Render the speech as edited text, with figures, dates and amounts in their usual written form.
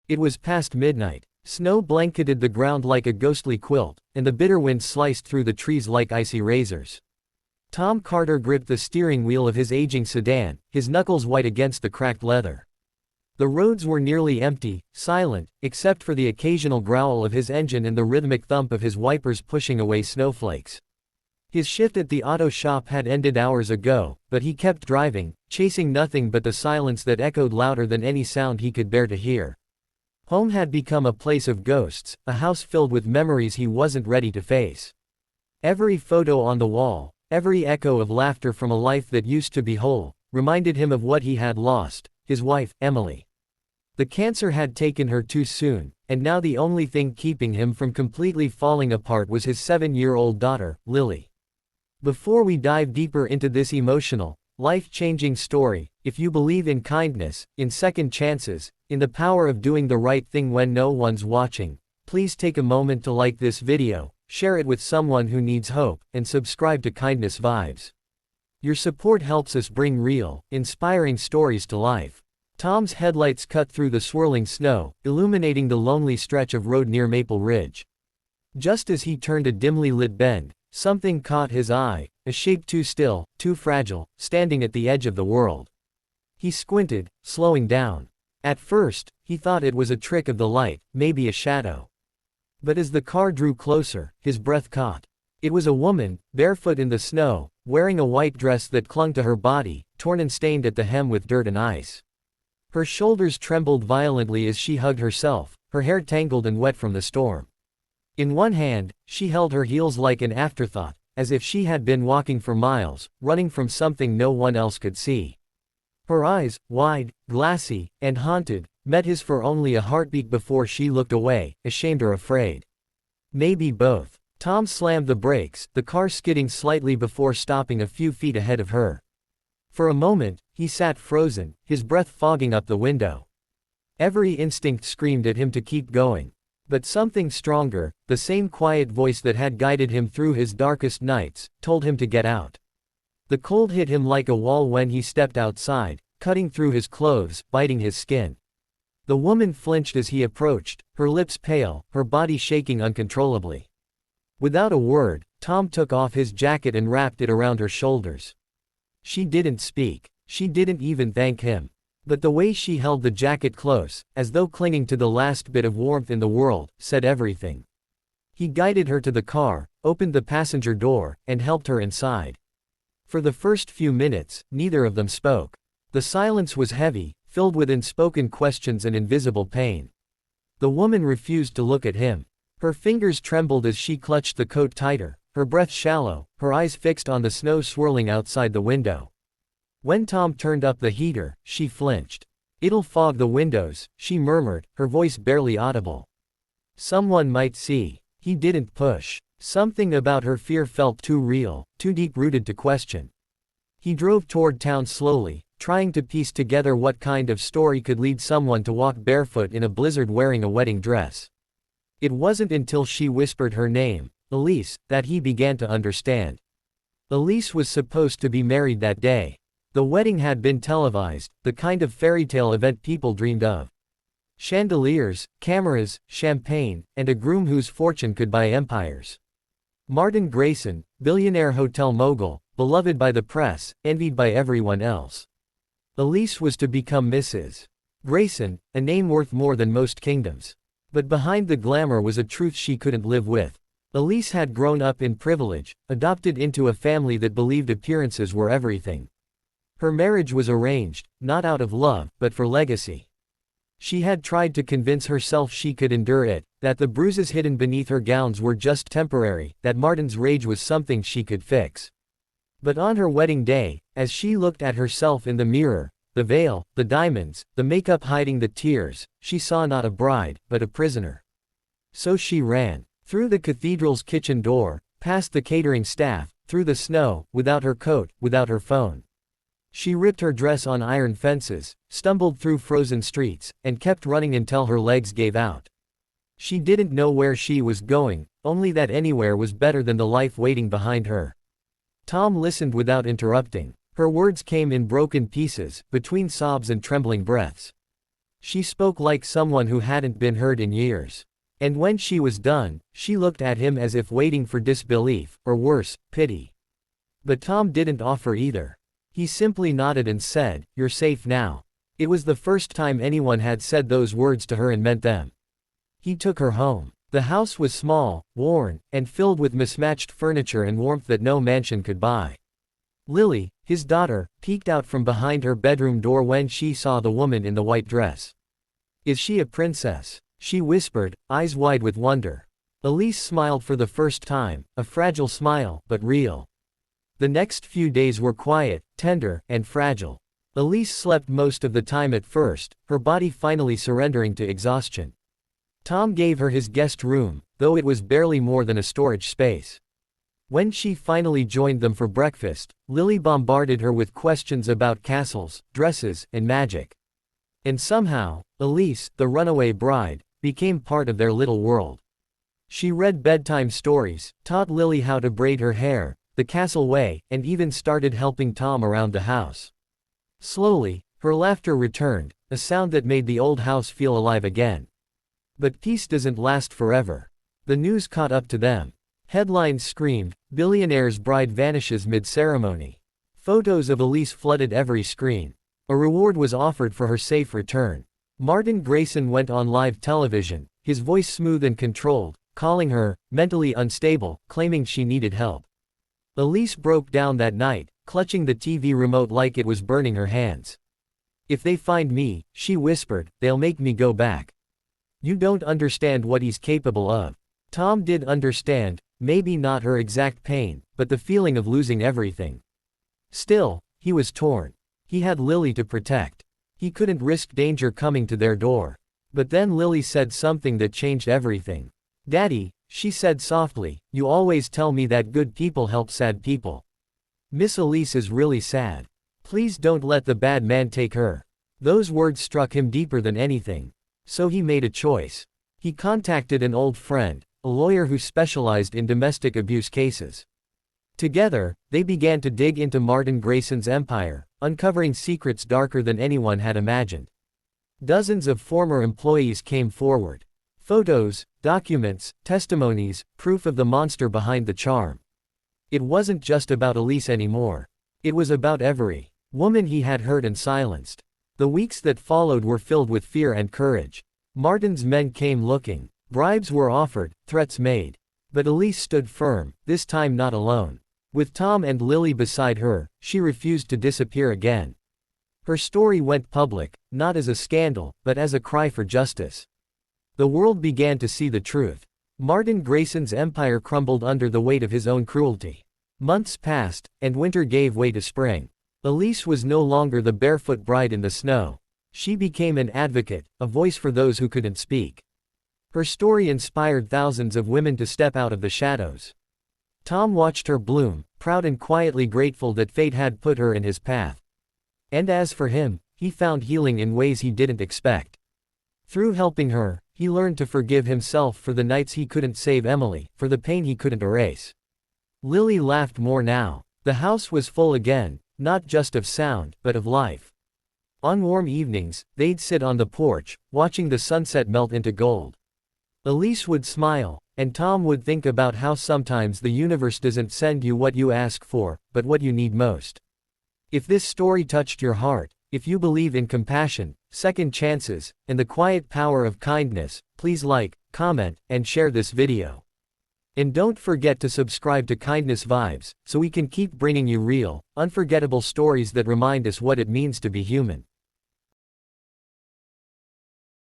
It was past midnight. Snow blanketed the ground like a ghostly quilt, and the bitter wind sliced through the trees like icy razors. Tom Carter gripped the steering wheel of his aging sedan, his knuckles white against the cracked leather. The roads were nearly empty, silent, except for the occasional growl of his engine and the rhythmic thump of his wipers pushing away snowflakes. His shift at the auto shop had ended hours ago, but he kept driving, chasing nothing but the silence that echoed louder than any sound he could bear to hear. Home had become a place of ghosts, a house filled with memories he wasn't ready to face. Every photo on the wall, every echo of laughter from a life that used to be whole, reminded him of what he had lost, his wife, Emily. The cancer had taken her too soon, and now the only thing keeping him from completely falling apart was his 7-year-old daughter, Lily. Before we dive deeper into this emotional, life-changing story, if you believe in kindness, in second chances, in the power of doing the right thing when no one's watching, please take a moment to like this video, share it with someone who needs hope, and subscribe to Kindness Vibes. Your support helps us bring real, inspiring stories to life. Tom's headlights cut through the swirling snow, illuminating the lonely stretch of road near Maple Ridge. Just as he turned a dimly lit bend, something caught his eye, a shape too still, too fragile, standing at the edge of the world. He squinted, slowing down. At first, he thought it was a trick of the light, maybe a shadow. But as the car drew closer, his breath caught. It was a woman, barefoot in the snow, wearing a white dress that clung to her body, torn and stained at the hem with dirt and ice. Her shoulders trembled violently as she hugged herself, her hair tangled and wet from the storm. In one hand, she held her heels like an afterthought, as if she had been walking for miles, running from something no one else could see. Her eyes, wide, glassy, and haunted, met his for only a heartbeat before she looked away, ashamed or afraid. Maybe both. Tom slammed the brakes, the car skidding slightly before stopping a few feet ahead of her. For a moment, he sat frozen, his breath fogging up the window. Every instinct screamed at him to keep going. But something stronger, the same quiet voice that had guided him through his darkest nights, told him to get out. The cold hit him like a wall when he stepped outside, cutting through his clothes, biting his skin. The woman flinched as he approached, her lips pale, her body shaking uncontrollably. Without a word, Tom took off his jacket and wrapped it around her shoulders. She didn't speak. She didn't even thank him. But the way she held the jacket close, as though clinging to the last bit of warmth in the world, said everything. He guided her to the car, opened the passenger door, and helped her inside. For the first few minutes, neither of them spoke. The silence was heavy, filled with unspoken questions and invisible pain. The woman refused to look at him. Her fingers trembled as she clutched the coat tighter, her breath shallow, her eyes fixed on the snow swirling outside the window. When Tom turned up the heater, she flinched. "It'll fog the windows," she murmured, her voice barely audible. "Someone might see." He didn't push. Something about her fear felt too real, too deep-rooted to question. He drove toward town slowly, trying to piece together what kind of story could lead someone to walk barefoot in a blizzard wearing a wedding dress. It wasn't until she whispered her name, Elise, that he began to understand. Elise was supposed to be married that day. The wedding had been televised, the kind of fairy tale event people dreamed of. Chandeliers, cameras, champagne, and a groom whose fortune could buy empires. Martin Grayson, billionaire hotel mogul, beloved by the press, envied by everyone else. Elise was to become Mrs. Grayson, a name worth more than most kingdoms. But behind the glamour was a truth she couldn't live with. Elise had grown up in privilege, adopted into a family that believed appearances were everything. Her marriage was arranged, not out of love, but for legacy. She had tried to convince herself she could endure it, that the bruises hidden beneath her gowns were just temporary, that Martin's rage was something she could fix. But on her wedding day, as she looked at herself in the mirror, the veil, the diamonds, the makeup hiding the tears, she saw not a bride, but a prisoner. So she ran. Through the cathedral's kitchen door, past the catering staff, through the snow, without her coat, without her phone. She ripped her dress on iron fences, stumbled through frozen streets, and kept running until her legs gave out. She didn't know where she was going, only that anywhere was better than the life waiting behind her. Tom listened without interrupting. Her words came in broken pieces, between sobs and trembling breaths. She spoke like someone who hadn't been heard in years. And when she was done, she looked at him as if waiting for disbelief, or worse, pity. But Tom didn't offer either. He simply nodded and said, "You're safe now." It was the first time anyone had said those words to her and meant them. He took her home. The house was small, worn, and filled with mismatched furniture and warmth that no mansion could buy. Lily, his daughter, peeked out from behind her bedroom door when she saw the woman in the white dress. "Is she a princess?" she whispered, eyes wide with wonder. Elise smiled for the first time, a fragile smile, but real. The next few days were quiet, tender, and fragile. Elise slept most of the time at first, her body finally surrendering to exhaustion. Tom gave her his guest room, though it was barely more than a storage space. When she finally joined them for breakfast, Lily bombarded her with questions about castles, dresses, and magic. And somehow, Elise, the runaway bride, became part of their little world. She read bedtime stories, taught Lily how to braid her hair, the castle way, and even started helping Tom around the house. Slowly, her laughter returned, a sound that made the old house feel alive again. But peace doesn't last forever. The news caught up to them. Headlines screamed, "Billionaire's bride vanishes mid-ceremony." Photos of Elise flooded every screen. A reward was offered for her safe return. Martin Grayson went on live television, his voice smooth and controlled, calling her mentally unstable, claiming she needed help. Elise broke down that night, clutching the TV remote like it was burning her hands. "If they find me," she whispered, "they'll make me go back. You don't understand what he's capable of." Tom did understand, maybe not her exact pain, but the feeling of losing everything. Still, he was torn. He had Lily to protect. He couldn't risk danger coming to their door. But then Lily said something that changed everything. "Daddy," she said softly, "you always tell me that good people help sad people. Miss Elise is really sad. Please don't let the bad man take her." Those words struck him deeper than anything. So he made a choice. He contacted an old friend, a lawyer who specialized in domestic abuse cases. Together, they began to dig into Martin Grayson's empire, uncovering secrets darker than anyone had imagined. Dozens of former employees came forward. Photos, documents, testimonies, proof of the monster behind the charm. It wasn't just about Elise anymore. It was about every woman he had hurt and silenced. The weeks that followed were filled with fear and courage. Martin's men came looking. Bribes were offered, threats made. But Elise stood firm, this time not alone. With Tom and Lily beside her, she refused to disappear again. Her story went public, not as a scandal, but as a cry for justice. The world began to see the truth. Martin Grayson's empire crumbled under the weight of his own cruelty. Months passed, and winter gave way to spring. Elise was no longer the barefoot bride in the snow. She became an advocate, a voice for those who couldn't speak. Her story inspired thousands of women to step out of the shadows. Tom watched her bloom, proud and quietly grateful that fate had put her in his path. And as for him, he found healing in ways he didn't expect. Through helping her, he learned to forgive himself for the nights he couldn't save Emily, for the pain he couldn't erase. Lily laughed more now. The house was full again, not just of sound, but of life. On warm evenings, they'd sit on the porch, watching the sunset melt into gold. Elise would smile, and Tom would think about how sometimes the universe doesn't send you what you ask for, but what you need most. If this story touched your heart, if you believe in compassion, second chances, and the quiet power of kindness, please like, comment, and share this video. And don't forget to subscribe to Kindness Vibes, so we can keep bringing you real, unforgettable stories that remind us what it means to be human.